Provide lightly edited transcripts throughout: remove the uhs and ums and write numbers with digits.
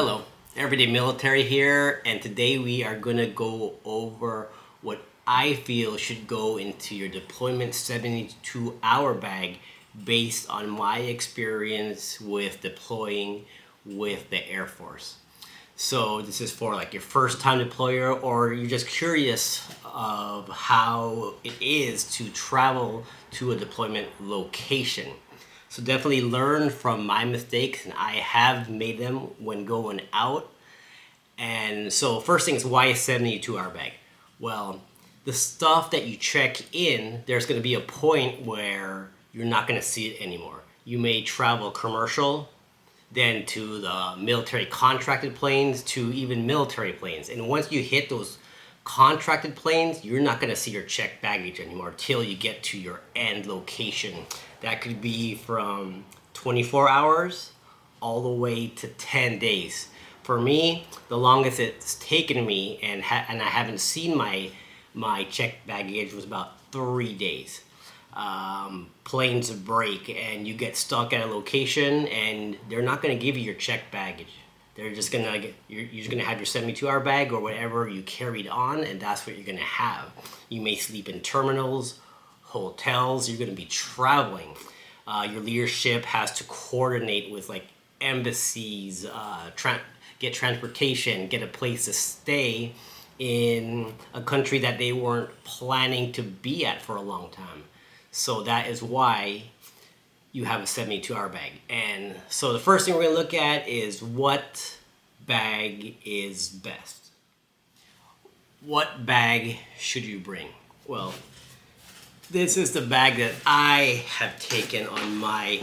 Hello, Everyday Military here, and today we are going to go over what I feel should go into your deployment 72-hour bag based on my experience with deploying with the Air Force. So this is for like your first time deployer, or you're just curious of how it is to travel to a deployment location. So definitely learn from my mistakes, and I have made them when going out. And so first thing is, why a 72-hour bag? Well, the stuff that you check in, there's going to be a point where you're not going to see it anymore. You may travel commercial, then to the military contracted planes, to even military planes. And once you hit those contracted planes, you're not going to see your checked baggage anymore till you get to your end location. That could be from 24 hours all the way to 10 days. For me, the longest it's taken me, and I haven't seen my checked baggage, was about 3 days. Planes break and you get stuck at a location, and they're not going to give you your checked baggage. They're just going to you're just going to have your 72-hour bag or whatever you carried on, and that's what you're going to have. You may sleep in terminals, hotels. You're going to be traveling. Your leadership has to coordinate with like embassies, get transportation, get a place to stay in a country that they weren't planning to be at for a long time. So that is why you have a 72-hour bag. And so the first thing we're going to look at is what bag is best. What bag should you bring? Well, this is the bag that I have taken on my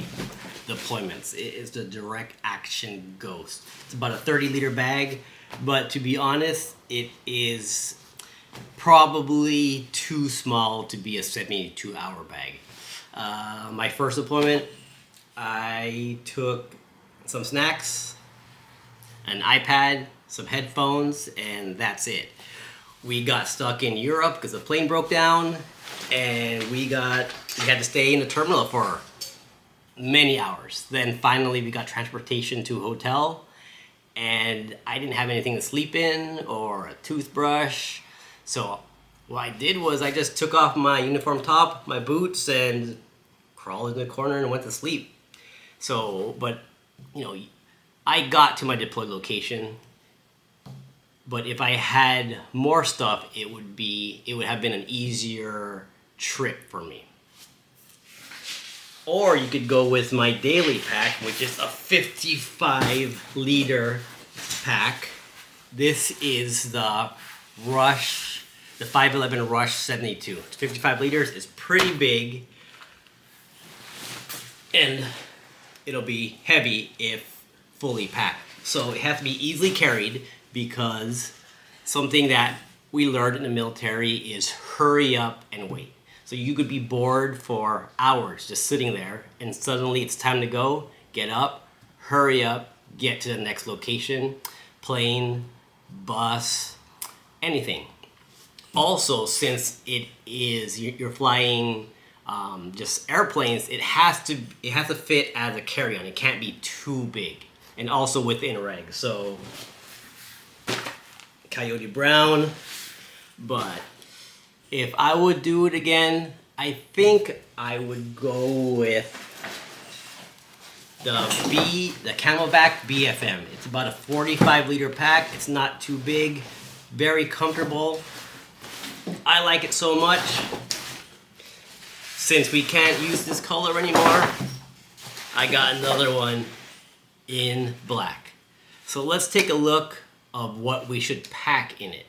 deployments. It is the Direct Action Ghost. It's about a 30-liter bag, but to be honest, it is probably too small to be a 72-hour bag. My first deployment, I took some snacks, an iPad, some headphones, and that's it. We got stuck in Europe because the plane broke down, and we had to stay in the terminal for many hours. Then finally we got transportation to a hotel, and I didn't have anything to sleep in or a toothbrush. So what I did was I just took off my uniform top, my boots, and crawled in the corner and went to sleep. So, but I got to my deployed location. But if I had more stuff, it would have been an easier trip for me. Or you could go with my daily pack, which is a 55-liter pack. This is the 511 Rush 72. It's 55 liters. It's pretty big, and it'll be heavy if fully packed. So it has to be easily carried, because something that we learned in the military is hurry up and wait. So you could be bored for hours just sitting there, and suddenly it's time to go. Get up, hurry up, get to the next location, plane, bus, anything. Also, since you're flying just airplanes, it has to fit as a carry-on. It can't be too big, and also within reg. So Coyote Brown. But if I would do it again, I think I would go with the Camelback BFM. It's about a 45-liter pack. It's not too big, very comfortable. I like it so much. Since we can't use this color anymore, I got another one in black. So let's take a look of what we should pack in it.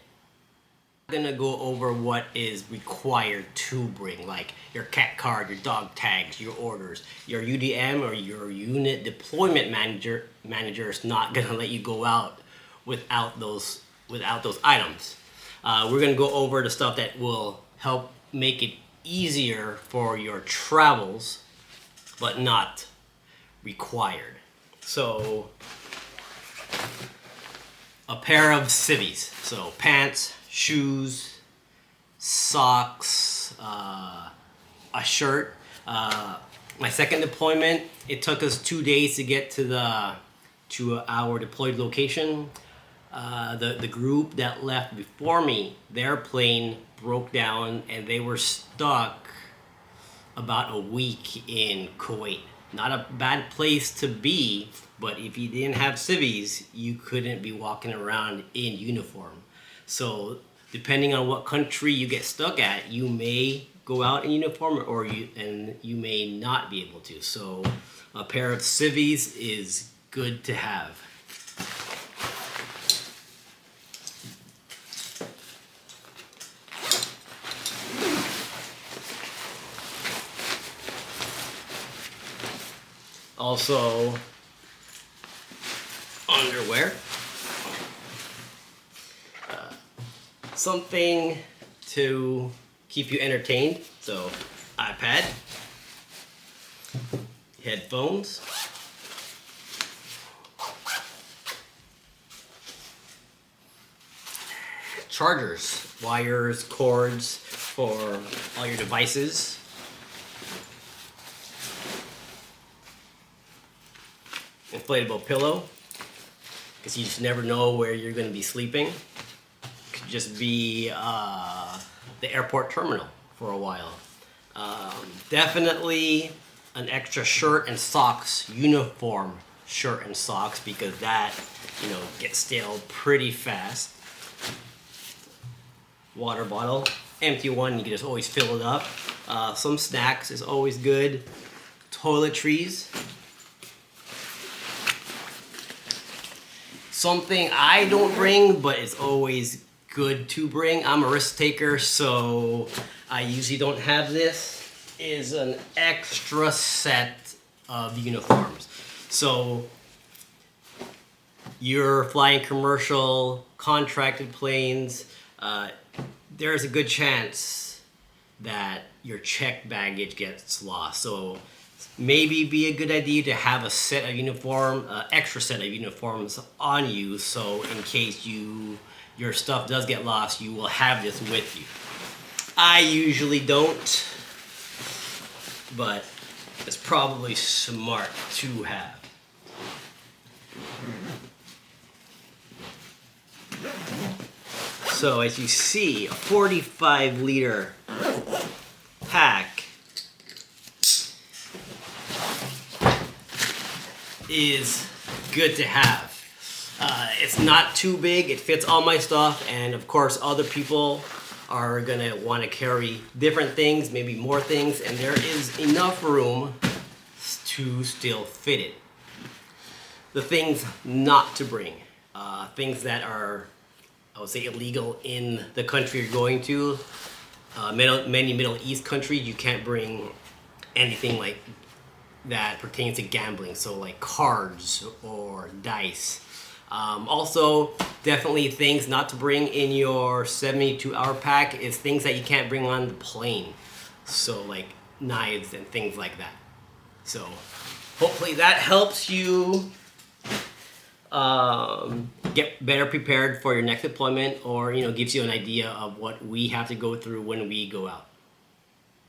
I'm gonna go over what is required to bring, like your CAT card, your dog tags, your orders. Your UDM or your unit deployment manager is not gonna let you go out without those items. We're gonna go over the stuff that will help make it easier for your travels, but not required. So a pair of civvies, so pants, shoes, socks, a shirt. My second deployment, it took us 2 days to get to the to our deployed location. The group that left before me, their plane broke down and they were stuck about a week in Kuwait. Not a bad place to be, but if you didn't have civvies, you couldn't be walking around in uniform. So depending on what country you get stuck at, you may go out in uniform or you may not be able to. So a pair of civvies is good to have. Also, underwear. Something to keep you entertained. So, iPad, headphones, chargers, wires, cords for all your devices. Inflatable pillow, because you just never know where you're going to be sleeping. Could just be the airport terminal for a while. Definitely an extra shirt and socks, uniform shirt and socks, because that, gets stale pretty fast. Water bottle, empty one, you can just always fill it up. Some snacks is always good. Toiletries. Something I don't bring, but it's always good to bring. I'm a risk taker, so I usually don't have this, is an extra set of uniforms. So you're flying commercial, contracted planes, there's a good chance that your checked baggage gets lost. So maybe be a good idea to have a set of extra set of uniforms on you, so in case your stuff does get lost, you will have this with you. I usually don't, but it's probably smart to have. So as you see, a 45-liter pack is good to have. It's not too big, it fits all my stuff, and of course other people are gonna want to carry different things, maybe more things, and there is enough room to still fit it. The things not to bring, things that are, I would say, illegal in the country you're going to. Many Middle East countries, you can't bring anything like that pertains to gambling, so like cards or dice. Also, definitely things not to bring in your 72-hour pack is things that you can't bring on the plane. So like knives and things like that. So hopefully that helps you get better prepared for your next deployment, or gives you an idea of what we have to go through when we go out.